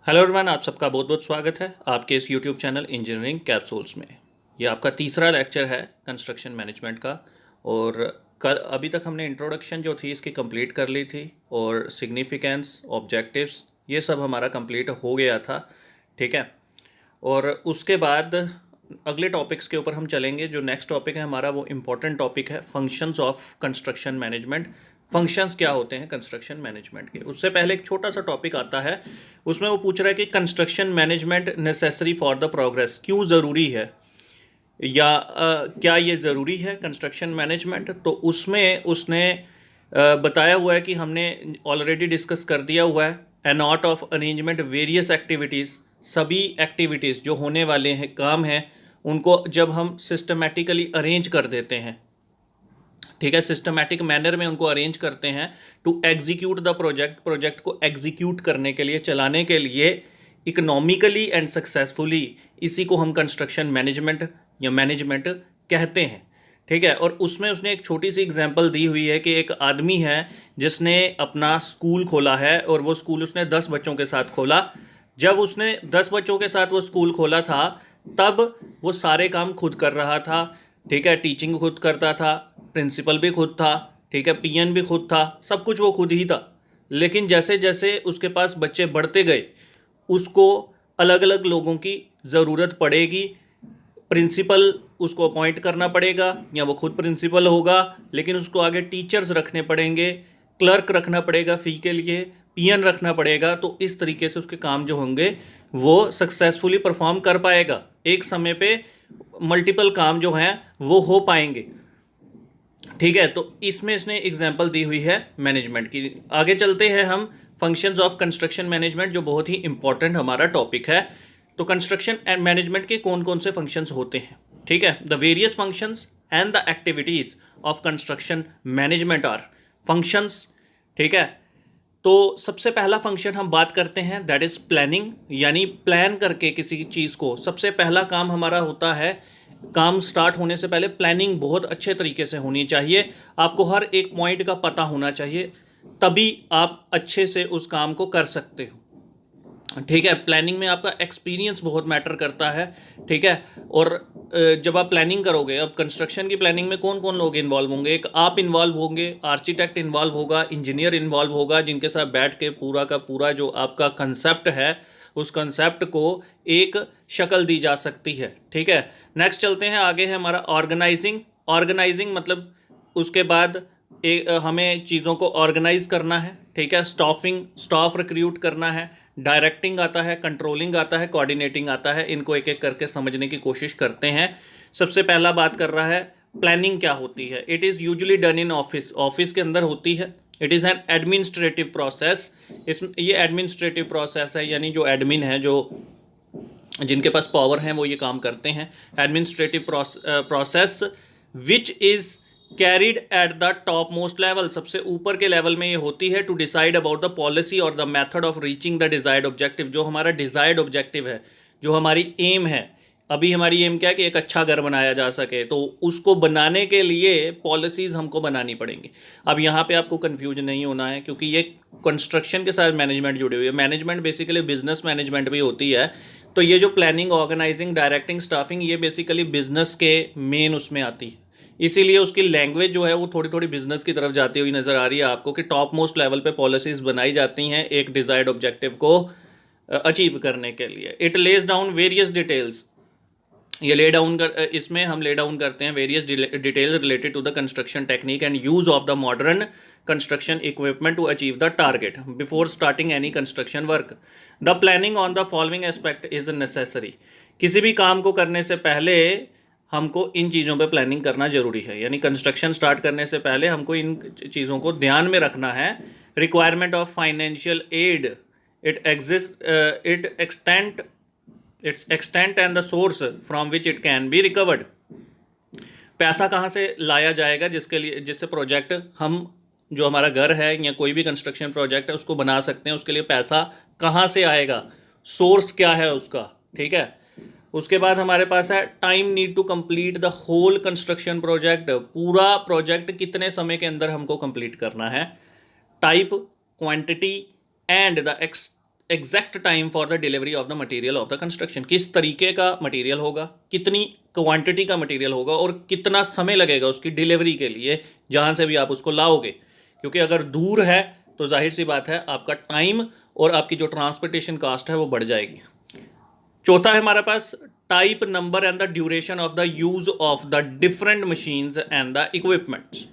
Hello everyone, आप सबका बहुत बहुत स्वागत है आपके इस यूट्यूब चैनल इंजीनियरिंग कैप्सूल्स में। ये आपका तीसरा लेक्चर है कंस्ट्रक्शन मैनेजमेंट का। और कल अभी तक हमने इंट्रोडक्शन जो थी इसकी कंप्लीट कर ली थी और सिग्निफिकेंस, ऑब्जेक्टिव्स, ये सब हमारा कंप्लीट हो गया था। ठीक है। और उसके बाद अगले टॉपिक्स के ऊपर हम चलेंगे। जो नेक्स्ट टॉपिक है हमारा वो इम्पोर्टेंट टॉपिक है functions of construction management. Functions क्या होते हैं कंस्ट्रक्शन मैनेजमेंट के। उससे पहले एक छोटा सा टॉपिक आता है, उसमें वो पूछ रहा है कि construction management necessary for the progress, क्यों ज़रूरी है या क्या ये ज़रूरी है कंस्ट्रक्शन मैनेजमेंट। तो उसमें उसने बताया हुआ है कि हमने ऑलरेडी डिस्कस कर दिया हुआ है an art of arrangement various activities. सभी एक्टिविटीज़ जो होने वाले हैं काम हैं उनको जब हम सिस्टमेटिकली अरेंज कर देते हैं, ठीक है, सिस्टमैटिक मैनर में उनको अरेंज करते हैं टू एग्जीक्यूट द प्रोजेक्ट को एग्जीक्यूट करने के लिए, चलाने के लिए इकोनॉमिकली एंड सक्सेसफुली, इसी को हम कंस्ट्रक्शन मैनेजमेंट या मैनेजमेंट कहते हैं। ठीक है। और उसमें उसने एक छोटी सी एग्जांपल दी हुई है कि एक आदमी है जिसने अपना स्कूल खोला है और वो स्कूल उसने 10 बच्चों के साथ खोला। जब उसने 10 बच्चों के साथ वो स्कूल खोला था तब वो सारे काम खुद कर रहा था। ठीक है, टीचिंग खुद करता था, प्रिंसिपल भी खुद था, ठीक है, पीएन भी खुद था, सब कुछ वो खुद ही था। लेकिन जैसे जैसे उसके पास बच्चे बढ़ते गए उसको अलग अलग लोगों की ज़रूरत पड़ेगी। प्रिंसिपल उसको अपॉइंट करना पड़ेगा या वो खुद प्रिंसिपल होगा, लेकिन उसको आगे टीचर्स रखने पड़ेंगे, क्लर्क रखना पड़ेगा फ़ी के लिए, पीएन रखना पड़ेगा। तो इस तरीके से उसके काम जो होंगे वो सक्सेसफुली परफॉर्म कर पाएगा। एक समय पे मल्टीपल काम जो हैं वो हो पाएंगे। ठीक है। तो इसमें इसने एग्जांपल दी हुई है मैनेजमेंट की। आगे चलते हैं हम फंक्शंस ऑफ कंस्ट्रक्शन मैनेजमेंट, जो बहुत ही इंपॉर्टेंट हमारा टॉपिक है। तो कंस्ट्रक्शन एंड मैनेजमेंट के कौन कौन से फंक्शंस होते हैं। ठीक है। The various functions and the activities of construction management are functions. ठीक है। तो सबसे पहला फंक्शन हम बात करते हैं दैट इज़ प्लानिंग, यानी प्लान करके किसी चीज़ को। सबसे पहला काम हमारा होता है, काम स्टार्ट होने से पहले प्लानिंग बहुत अच्छे तरीके से होनी चाहिए। आपको हर एक पॉइंट का पता होना चाहिए, तभी आप अच्छे से उस काम को कर सकते हो। ठीक है। प्लानिंग में आपका एक्सपीरियंस बहुत मैटर करता है। ठीक है। और जब आप प्लानिंग करोगे, अब कंस्ट्रक्शन की प्लानिंग में कौन कौन लोग इन्वॉल्व होंगे। एक आप इन्वॉल्व होंगे, आर्किटेक्ट इन्वॉल्व होगा, इंजीनियर इन्वॉल्व होगा, जिनके साथ बैठ के पूरा का पूरा जो आपका कंसेप्ट है उस कंसेप्ट को एक शक्ल दी जा सकती है। ठीक है। नेक्स्ट चलते हैं, आगे है हमारा ऑर्गेनाइजिंग। ऑर्गेनाइजिंग मतलब उसके बाद हमें चीज़ों को ऑर्गेनाइज करना है। ठीक है। स्टाफ रिक्रूट करना है, डायरेक्टिंग आता है, कंट्रोलिंग आता है, कोऑर्डिनेटिंग आता है। इनको एक एक करके समझने की कोशिश करते हैं। सबसे पहला बात कर रहा है प्लानिंग क्या होती है। It is usually done in office, office के अंदर होती है। It is an administrative process. ये एडमिनिस्ट्रेटिव प्रोसेस है, यानी जो एडमिन है, जो जिनके पास पावर है वो ये काम करते हैं। Administrative process which is carried at the top most level, सबसे ऊपर के लेवल में ये होती है to decide about the policy और the method of reaching the desired objective. जो हमारा डिजायर्ड ऑब्जेक्टिव है, जो हमारी एम है, अभी हमारी एम क्या है कि एक अच्छा घर बनाया जा सके, तो उसको बनाने के लिए पॉलिसीज़ हमको बनानी पड़ेंगी। अब यहाँ पे आपको कंफ्यूज नहीं होना है, क्योंकि ये कंस्ट्रक्शन के साथ मैनेजमेंट जुड़ी हुई है। मैनेजमेंट बेसिकली बिजनेस मैनेजमेंट भी होती है। तो ये जो प्लानिंग, ऑर्गेनाइजिंग, डायरेक्टिंग, स्टाफिंग, ये बेसिकली बिजनेस के मेन उसमें आती है। इसीलिए उसकी लैंग्वेज जो है वो थोड़ी थोड़ी बिजनेस की तरफ जाती हुई नज़र आ रही है आपको, कि टॉप मोस्ट लेवल पे पॉलिसीज़ बनाई जाती हैं एक डिज़ायर्ड ऑब्जेक्टिव को अचीव करने के लिए। It lays down various details, ये ले डाउन कर, इसमें हम ले डाउन करते हैं various details related to the construction technique and use of the modern construction equipment to achieve the target before starting any construction work. The planning on the following aspect is necessary. किसी भी काम को करने से पहले हमको इन चीज़ों पे प्लानिंग करना ज़रूरी है, यानी कंस्ट्रक्शन स्टार्ट करने से पहले हमको इन चीज़ों को ध्यान में रखना है। Requirement of financial aid, it's extent and the source from which it can be recovered. पैसा कहाँ से लाया जाएगा जिससे प्रोजेक्ट हम, जो हमारा घर है या कोई भी कंस्ट्रक्शन प्रोजेक्ट है, उसको बना सकते हैं। उसके लिए पैसा कहाँ से आएगा, सोर्स क्या है उसका। ठीक है। उसके बाद हमारे पास है time need to complete the whole construction project. पूरा प्रोजेक्ट कितने समय के अंदर हमको कंप्लीट करना है। Type, quantity and the exact time for the delivery of the material of the construction, किस तरीके का मटेरियल होगा, कितनी क्वांटिटी का मटेरियल होगा और कितना समय लगेगा उसकी डिलीवरी के लिए जहाँ से भी आप उसको लाओगे, क्योंकि अगर दूर है तो जाहिर सी बात है आपका टाइम और आपकी जो ट्रांसपोर्टेशन कास्ट है वो बढ़ जाएगी। चौथा है हमारे पास type, number and the duration of the use of the different machines and the equipments.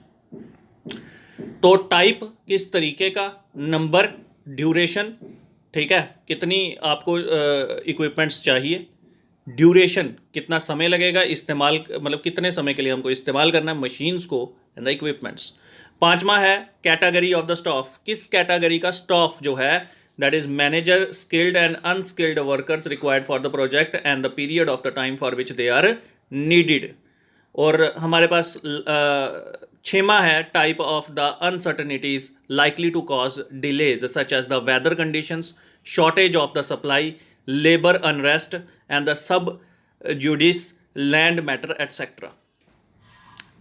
तो टाइप किस तरीके का, नंबर, ड्यूरेशन, ठीक है, कितनी आपको इक्विपमेंट्स चाहिए, ड्यूरेशन कितना समय लगेगा इस्तेमाल, मतलब कितने समय के लिए हमको इस्तेमाल करना है मशीन्स को एंड द इक्विपमेंट्स। पांचवा है कैटेगरी ऑफ द स्टाफ, किस कैटेगरी का स्टाफ जो है, that is manager, skilled and unskilled workers required for the project and the period of the time for which they are needed. और हमारे पास छेमा है type of the uncertainties likely to cause delays such as the weather conditions, shortage of the supply, labour unrest and the sub judice land matter etcetera.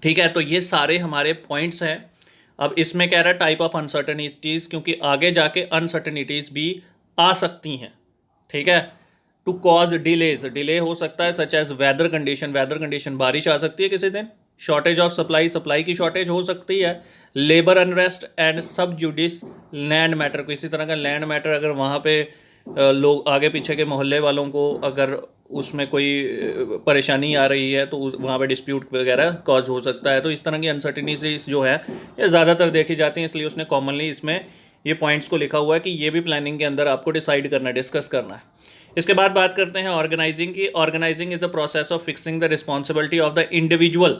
ठीक है, तो ये सारे हमारे पॉइंट्स हैं। अब इसमें कह रहा है टाइप ऑफ अनसर्टनिटीज, क्योंकि आगे जाके अनसर्टनिटीज भी आ सकती हैं, ठीक है। टू कॉज डिलेज, डिले हो सकता है, such as weather condition, weather condition बारिश आ सकती है किसी दिन, शॉर्टेज ऑफ सप्लाई, सप्लाई की शॉर्टेज हो सकती है, लेबर अनरेस्ट एंड सब जुडिस लैंड मैटर, किसी तरह का लैंड मैटर अगर वहाँ पे लोग आगे पीछे के मोहल्ले वालों को अगर उसमें कोई परेशानी आ रही है तो वहाँ पे डिस्प्यूट वगैरह कॉज हो सकता है। तो इस तरह की अनसर्टिनिटीज जो है ये ज़्यादातर देखी जाती हैं, इसलिए उसने कॉमनली इसमें ये पॉइंट्स को लिखा हुआ है कि ये भी प्लानिंग के अंदर आपको डिसाइड करना है, डिस्कस करना है। इसके बाद बात करते हैं ऑर्गेनाइजिंग की। Organising is the process of fixing the responsibility of the individual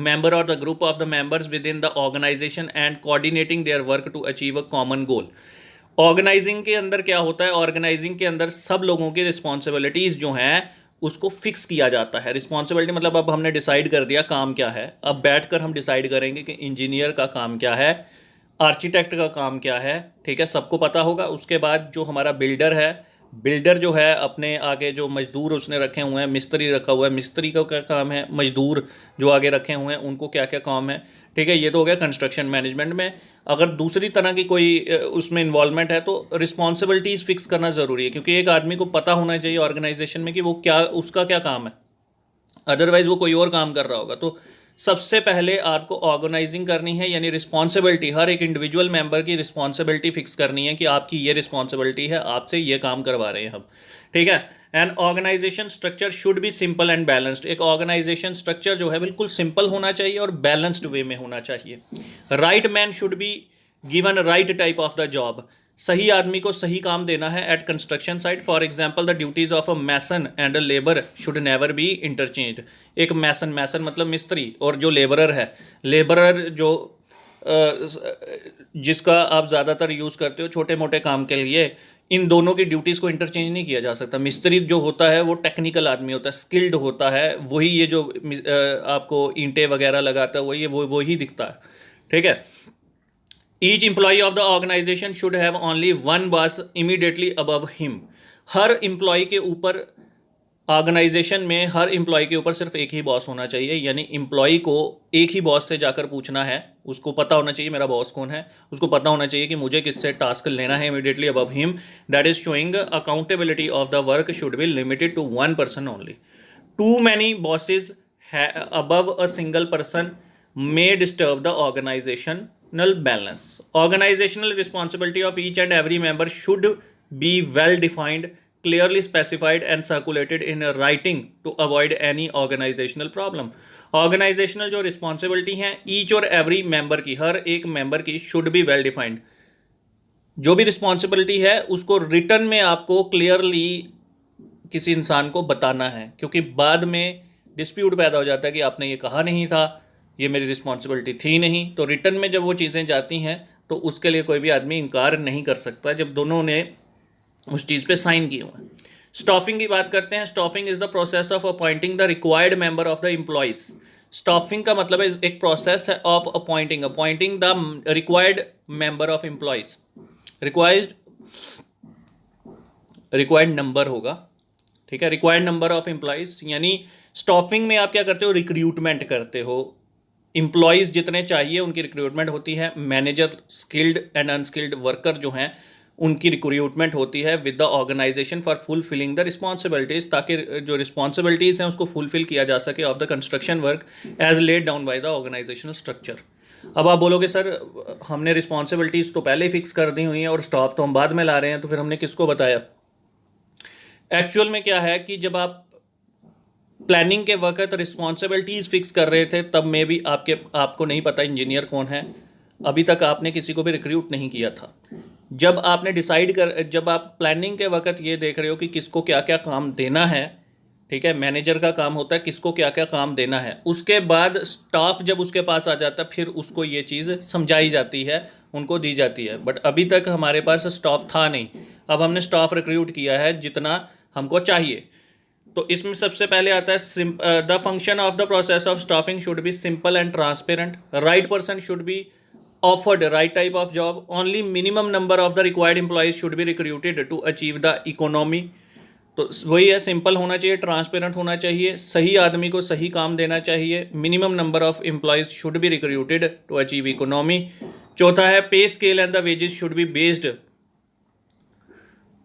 member or the group of the members within the organization and coordinating their work to achieve a common goal। Organising के अंदर क्या होता है, organising के अंदर सब लोगों की रिस्पॉन्सिबिलिटीज़ जो हैं उसको फिक्स किया जाता है। रिस्पॉन्सिबिलिटी मतलब अब हमने डिसाइड कर दिया काम क्या है, अब बैठकर हम डिसाइड करेंगे कि इंजीनियर का काम क्या है, आर्किटेक्ट का काम क्या है, ठीक है, सबको पता होगा। उसके बाद जो हमारा बिल्डर है, बिल्डर जो है अपने आगे जो मजदूर उसने रखे हुए हैं, मिस्त्री रखा हुआ है, मिस्त्री का क्या काम है, मजदूर जो आगे रखे हुए हैं उनको क्या क्या काम है, ठीक है। ये तो हो गया कंस्ट्रक्शन मैनेजमेंट में। अगर दूसरी तरह की कोई उसमें इन्वॉल्वमेंट है तो रिस्पॉन्सिबिलिटीज़ फिक्स करना ज़रूरी है, क्योंकि एक आदमी को पता होना चाहिए ऑर्गेनाइजेशन में कि वो क्या, उसका क्या काम है, अदरवाइज़ वो कोई और काम कर रहा होगा। तो सबसे पहले आपको ऑर्गेनाइजिंग करनी है, यानी रिस्पॉन्सिबिलिटी, हर एक इंडिविजुअल मेंबर की रिस्पॉन्सिबिलिटी फिक्स करनी है कि आपकी ये रिस्पॉन्सिबिलिटी है, आपसे ये काम करवा रहे हैं हम, ठीक है। And organisation structure should be simple and balanced, एक ऑर्गेनाइजेशन स्ट्रक्चर जो है बिल्कुल सिंपल होना चाहिए और बैलेंस्ड वे में होना चाहिए। Right man should be given right type of the job, सही आदमी को सही काम देना है at construction site. For example the duties of a mason and a labour should never be interchange. एक मैसन, मैसन मतलब मिस्त्री, और जो लेबरर है, लेबरर जो जिसका आप ज़्यादातर यूज़ करते हो छोटे मोटे काम के लिए, इन दोनों की ड्यूटीज़ को इंटरचेंज नहीं किया जा सकता। मिस्त्री जो होता है वो टेक्निकल आदमी होता है, स्किल्ड होता है, वही ये जो आपको ईंटें वगैरह लगाता है वही दिखता है, ठीक है। Each employee of the organisation should have only one boss immediately above him. हर एम्प्लॉय के ऊपर, ऑर्गेनाइजेशन में हर एम्प्लॉय के ऊपर सिर्फ एक ही बॉस होना चाहिए, यानी एम्प्लॉय को एक ही बॉस से जाकर पूछना है, उसको पता होना चाहिए मेरा बॉस कौन है, उसको पता होना चाहिए कि मुझे किससे टास्क लेना है immediately above him. That is showing accountability of the work should be limited to one person only. Too many bosses above a single person may disturb the organizational balance. Organizational responsibility of each and every member should be well defined, clearly specified and circulated in writing to avoid any organizational problem. Organizational जो responsibility हैं each और every member की, हर एक member की should be well defined। जो भी responsibility है उसको written में आपको clearly किसी इंसान को बताना है, क्योंकि बाद में dispute पैदा हो जाता है कि आपने ये कहा नहीं था, ये मेरी रिस्पॉन्सिबिलिटी थी नहीं। तो रिटर्न में जब वो चीज़ें जाती हैं तो उसके लिए कोई भी आदमी इनकार नहीं कर सकता जब दोनों ने उस चीज़ पे साइन किए हुए हैं। स्टाफिंग की बात करते हैं। Staffing is the process of appointing the required member of the employees. Staffing का मतलब है एक प्रोसेस है of appointing the required member of employees. Required number होगा, ठीक है, रिक्वायर्ड नंबर ऑफ एम्प्लॉयज़। यानी स्टाफिंग में आप क्या करते हो, रिक्रूटमेंट करते हो, एम्प्लॉयज़ जितने चाहिए उनकी रिक्रूटमेंट होती है। Manager, skilled and unskilled worker जो हैं उनकी रिक्रूटमेंट होती है with the organisation for fulfilling the responsibilities, ताकि जो रिस्पॉन्सिबिलिटीज़ हैं उसको फुलफिल किया जा सके of the construction work as laid down by the organisational structure. अब आप बोलोगे सर हमने रिस्पॉन्सिबिलिटीज़ तो पहले ही फिक्स कर दी हुई हैं और स्टाफ तो हम बाद में ला रहे हैं, तो फिर हमने किसको बताया? एक्चुअल में क्या है कि जब आप प्लानिंग के वक्त रिस्पॉन्सिबिलिटीज़ फिक्स कर रहे थे तब में भी आपको नहीं पता इंजीनियर कौन है, अभी तक आपने किसी को भी रिक्रूट नहीं किया था। जब आप प्लानिंग के वक्त ये देख रहे हो कि किसको क्या क्या काम देना है, ठीक है, मैनेजर का काम होता है किसको क्या क्या काम देना है, उसके बाद स्टाफ जब उसके पास आ जाता है फिर उसको ये चीज़ समझाई जाती है, उनको दी जाती है। बट अभी तक हमारे पास स्टाफ था नहीं, अब हमने स्टाफ रिक्रूट किया है जितना हमको चाहिए। तो इसमें सबसे पहले आता है the function of the process of staffing should be simple and transparent, right person should be offered right type of job, only minimum number of the required employees should be recruited to achieve the economy। तो वही है, simple होना चाहिए, transparent होना चाहिए, सही आदमी को सही काम देना चाहिए, minimum number of employees should be recruited to achieve economy. चौथा है pay scale and the wages should be based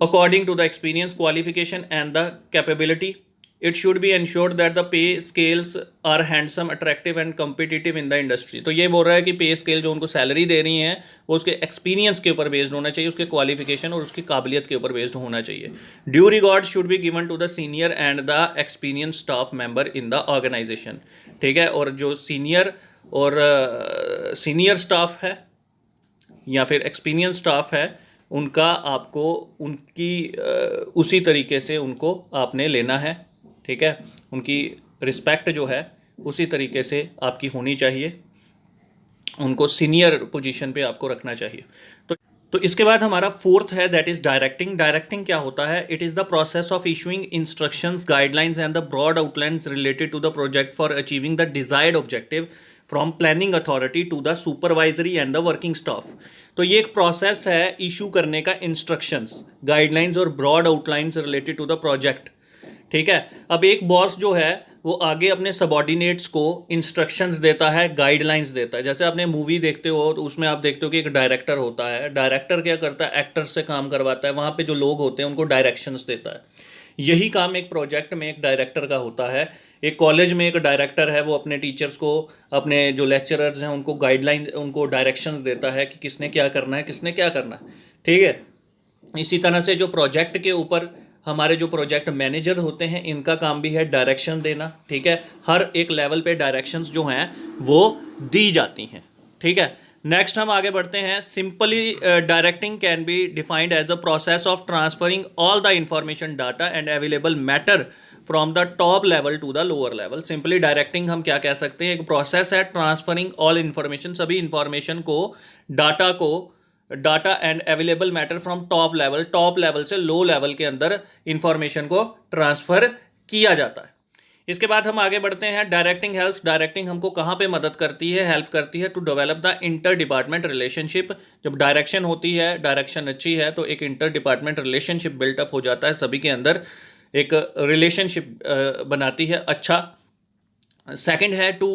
according to the experience, qualification and the capability। It should be ensured that the pay scales are handsome, attractive and competitive in the industry। तो ये बोल रहा है कि पे scale जो उनको salary दे रही हैं वो उसके एक्सपीरियंस के ऊपर बेस्ड होना चाहिए, उसके क्वालिफिकेशन और उसकी काबिलियत के ऊपर बेस्ड होना चाहिए। Due regard should be given to the senior and the experience staff member in the organisation, ठीक है। और जो सीनियर स्टाफ है या फिर एक्सपीरियंस स्टाफ है उनका आपको उसी तरीके से उनको आपने लेना है, ठीक है। उनकी रिस्पेक्ट जो है उसी तरीके से आपकी होनी चाहिए, उनको सीनियर पोजीशन पे आपको रखना चाहिए। तो इसके बाद हमारा फोर्थ है दैट इज़ डायरेक्टिंग। डायरेक्टिंग क्या होता है? It is the process of issuing instructions, guidelines and the broad outlines related to the project for achieving the desired objective from planning authority to the supervisory and the working staff. तो ये एक process है issue करने का, instructions, guidelines और broad outlines related to the project, ठीक है। अब एक बॉस जो है वो आगे अपने सबॉर्डिनेट्स को इंस्ट्रक्शंस देता है, गाइडलाइंस देता है। जैसे आपने मूवी देखते हो तो उसमें आप देखते हो कि एक डायरेक्टर होता है, डायरेक्टर क्या करता है? एक्टर्स से काम करवाता है, वहाँ पे जो लोग होते हैं उनको डायरेक्शंस देता है। यही काम एक प्रोजेक्ट में एक डायरेक्टर का होता है। एक कॉलेज में एक डायरेक्टर है, वो अपने टीचर्स को, अपने जो लेक्चरर्स हैं उनको गाइडलाइन, उनको डायरेक्शंस देता है कि किसने क्या करना है, किसने क्या करना है, ठीक है। इसी तरह से जो प्रोजेक्ट के ऊपर हमारे जो प्रोजेक्ट मैनेजर होते हैं इनका काम भी है डायरेक्शन देना, ठीक है। हर एक लेवल पे डायरेक्शंस जो हैं वो दी जाती हैं, ठीक है। नेक्स्ट हम आगे बढ़ते हैं। Simply directing can be defined as a process of transferring all the information, data and available matter from the top level to the lower level. Simply directing हम क्या कह सकते हैं? एक प्रोसेस है ट्रांसफरिंग ऑल इंफॉर्मेशन, सभी information को, data and available matter from top level से लो लेवल के अंदर इंफॉर्मेशन को ट्रांसफर किया जाता है। इसके बाद हम आगे बढ़ते हैं। Directing helps. डायरेक्टिंग हमको कहाँ पे मदद करती है, हेल्प करती है? To develop the inter department relationship. जब डायरेक्शन होती है, डायरेक्शन अच्छी है तो एक इंटर डिपार्टमेंट रिलेशनशिप बिल्टअप हो जाता है, सभी के अंदर एक रिलेशनशिप बनाती है अच्छा। सेकंड है to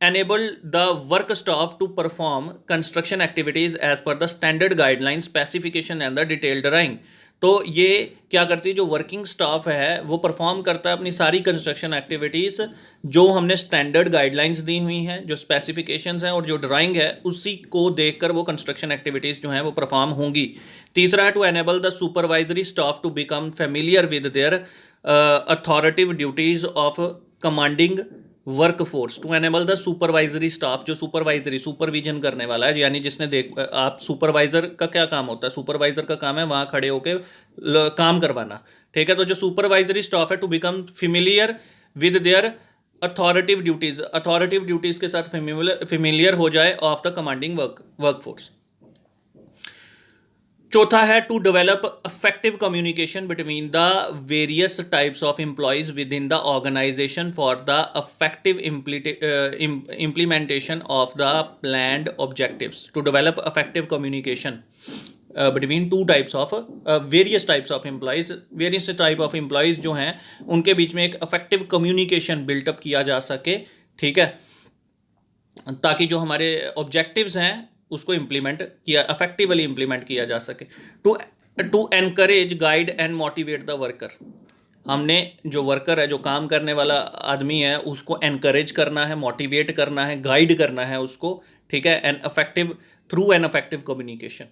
enable the work staff to perform construction activities as per the standard guidelines, specification and the detailed drawing। तो ये क्या करती है? जो वर्किंग स्टाफ है वो परफॉर्म करता है अपनी सारी कंस्ट्रक्शन एक्टिविटीज़ जो हमने स्टैंडर्ड गाइडलाइंस दी हुई हैं, जो स्पेसिफिकेशंस हैं और जो ड्राइंग है उसी को देखकर वो कंस्ट्रक्शन एक्टिविटीज़ जो हैं वो परफॉर्म होंगी। तीसरा है to enable the supervisory staff to become familiar with their authoritative duties of commanding work force. To enable the supervisory staff, जो सुपरविजन करने वाला है, यानी जिसने आप सुपरवाइजर का क्या काम होता है? सुपरवाइजर का काम है वहाँ खड़े होके काम करवाना, ठीक है। तो जो सुपरवाइजरी स्टाफ है to become familiar with their authoritative duties के साथ फेमिलियर हो जाए of the commanding work force. चौथा है to develop effective communication between the various types of employees within the organisation for the effective implementation of the planned objectives. To develop effective communication between two types of various types of employees. Various type of employees जो हैं उनके बीच में एक effective communication built up किया जा सके, ठीक है, ताकि जो हमारे ऑब्जेक्टिव्स हैं उसको इम्प्लीमेंट किया, इफेक्टिवली इम्प्लीमेंट किया जा सके। To encourage, guide and motivate the worker. हमने जो वर्कर है, जो काम करने वाला आदमी है, उसको एनकरेज करना है, मोटिवेट करना है, गाइड करना है उसको, ठीक है, an effective through an effective communication,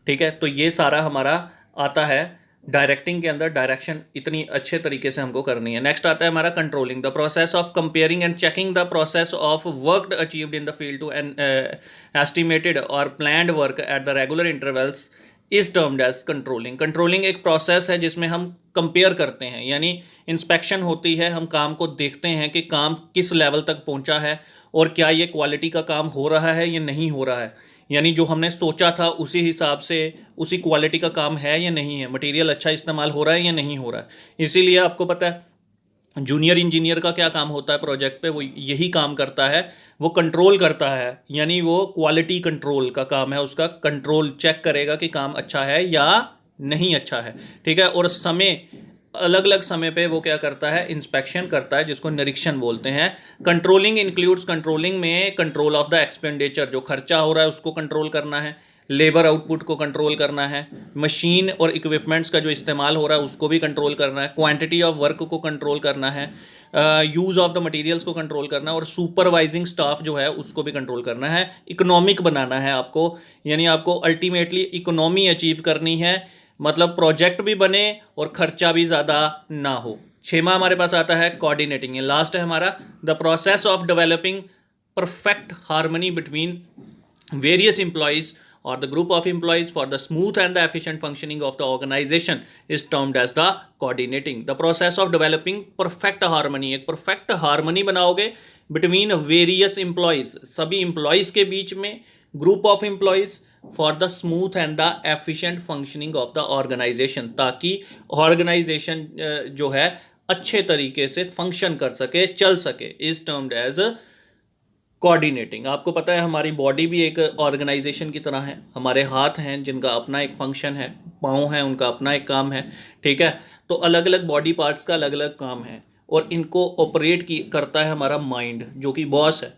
ठीक है। तो ये सारा हमारा आता है डायरेक्टिंग के अंदर, डायरेक्शन इतनी अच्छे तरीके से हमको करनी है। नेक्स्ट आता है हमारा controlling, the process of comparing and checking the process of work achieved in the field to an estimated और planned work at the regular intervals is termed as controlling. Controlling एक प्रोसेस है जिसमें हम compare करते हैं, यानी inspection होती है, हम काम को देखते हैं कि काम किस लेवल तक पहुंचा है और क्या ये क्वालिटी का काम हो रहा है या नहीं हो रहा है, यानी जो हमने सोचा था उसी हिसाब से उसी क्वालिटी का काम है या नहीं है, मटेरियल अच्छा इस्तेमाल हो रहा है या नहीं हो रहा है। इसीलिए आपको पता है जूनियर इंजीनियर का क्या काम होता है प्रोजेक्ट पे, वो यही काम करता है, वो कंट्रोल करता है, यानी वो क्वालिटी कंट्रोल का काम है, उसका कंट्रोल चेक करेगा कि काम अच्छा है या नहीं अच्छा है, ठीक है। और समय, अलग अलग समय पे वो क्या करता है, इंस्पेक्शन करता है, जिसको निरीक्षण बोलते हैं। कंट्रोलिंग इंक्लूड्स, कंट्रोलिंग में कंट्रोल ऑफ द एक्सपेंडिचर, जो खर्चा हो रहा है उसको कंट्रोल करना है, लेबर आउटपुट को कंट्रोल करना है, मशीन और इक्विपमेंट्स का जो इस्तेमाल हो रहा है उसको भी कंट्रोल करना है, क्वांटिटी ऑफ वर्क को कंट्रोल करना है, यूज़ ऑफ द मटेरियल्स को कंट्रोल करना है, और सुपरवाइजिंग स्टाफ जो है उसको भी कंट्रोल करना है। इकोनॉमिक बनाना है आपको, यानी आपको अल्टीमेटली इकोनॉमी अचीव करनी है, मतलब प्रोजेक्ट भी बने और खर्चा भी ज़्यादा ना हो। छेमा हमारे पास आता है कोऑर्डिनेटिंग। लास्ट है हमारा the process of developing perfect harmony between various employees or the group of employees for the smooth and the efficient functioning of the organization is termed as the coordinating. The process of developing perfect harmony, एक perfect harmony बनाओगे between various employees, सभी employees के बीच में, group of employees for the smooth and the efficient functioning of the organization, ताकि organization जो है अच्छे तरीके से function कर सके, चल सके, is termed as कोऑर्डिनेटिंग। आपको पता है हमारी बॉडी भी एक ऑर्गेनाइजेशन की तरह है, हमारे हाथ हैं जिनका अपना एक फंक्शन है, पाँव हैं उनका अपना एक काम है, ठीक है। तो अलग अलग बॉडी पार्ट्स का अलग अलग काम है और इनको ऑपरेट की करता है हमारा माइंड, जो कि बॉस है,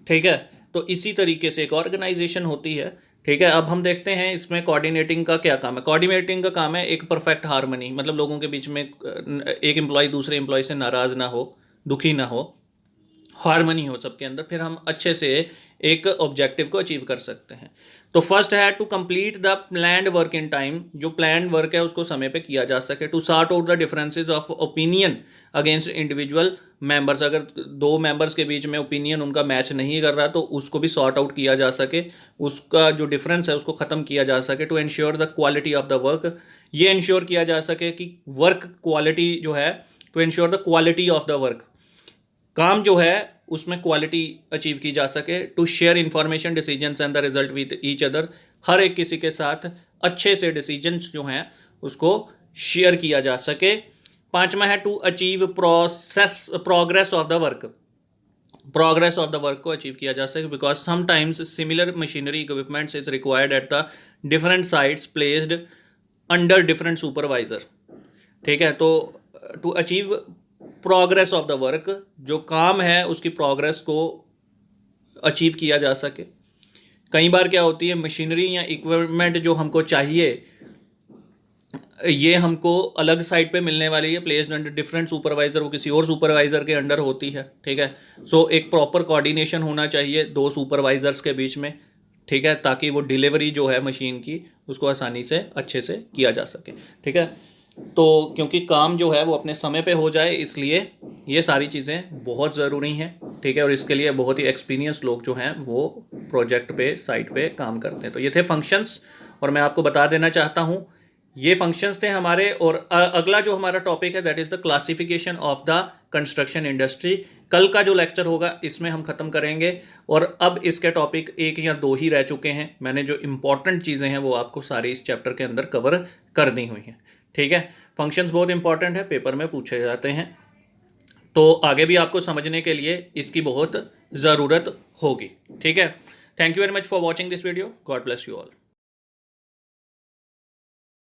ठीक है। तो इसी तरीके से एक ऑर्गेनाइजेशन होती है, ठीक है। अब हम देखते हैं इसमें कोऑर्डिनेटिंग का क्या काम है। कोऑर्डिनेटिंग का काम है एक परफेक्ट हार्मनी, मतलब लोगों के बीच में एक एम्प्लॉय दूसरे एम्प्लॉय से नाराज़ ना हो, दुखी ना हो, हार्मनी हो सबके अंदर, फिर हम अच्छे से एक ऑब्जेक्टिव को अचीव कर सकते हैं। तो फर्स्ट है to complete the planned work in time, जो प्लान्ड वर्क है उसको समय पे किया जा सके। To sort out the differences of opinion against individual members, अगर दो मेंबर्स के बीच में ओपिनियन उनका मैच नहीं कर रहा तो उसको भी सॉर्ट आउट किया जा सके, उसका जो डिफरेंस है उसको ख़त्म किया जा सके। To ensure the quality of the work, ये इंश्योर किया जा सके कि वर्क क्वालिटी जो है, to ensure the quality of the work, काम जो है उसमें क्वालिटी अचीव की जा सके। To share information decisions and the result with each other, हर एक किसी के साथ अच्छे से डिसीजंस जो हैं उसको शेयर किया जा सके। पांचवा है to achieve progress of the work, progress of the work को अचीव किया जा सके, because sometimes similar machinery equipments is required at the different sites placed under different supervisor, ठीक है। तो to achieve progress of the work, जो काम है उसकी प्रोग्रेस को अचीव किया जा सके। कई बार क्या होती है, मशीनरी या इक्विपमेंट जो हमको चाहिए ये हमको अलग साइट पे मिलने वाली है, प्लेस्ड अंडर डिफरेंट सुपरवाइजर, वो किसी और सुपरवाइजर के अंडर होती है, ठीक है। सो एक प्रॉपर कोऑर्डिनेशन होना चाहिए दो सुपरवाइजर्स के बीच में, ठीक है, ताकि वो डिलीवरी जो है मशीन की उसको आसानी से अच्छे से किया जा सके, ठीक है। तो क्योंकि काम जो है वो अपने समय पे हो जाए, इसलिए ये सारी चीज़ें बहुत ज़रूरी हैं, ठीक है। और इसके लिए बहुत ही एक्सपीरियंस लोग जो हैं वो प्रोजेक्ट पे, साइट पे काम करते हैं। तो ये थे फंक्शंस, और मैं आपको बता देना चाहता हूँ ये फंक्शंस थे हमारे। और अगला जो हमारा टॉपिक है that is the classification of the construction industry. कल का जो लेक्चर होगा इसमें हम ख़त्म करेंगे, और अब इसके टॉपिक एक या दो ही रह चुके हैं। मैंने जो इंपॉर्टेंट चीज़ें हैं वो आपको सारी इस चैप्टर के अंदर कवर कर दी हुई हैं, ठीक है। फंक्शंस बहुत इंपॉर्टेंट है, पेपर में पूछे जाते हैं, तो आगे भी आपको समझने के लिए इसकी बहुत ज़रूरत होगी, ठीक है। Thank you very much for watching this video. God bless you all.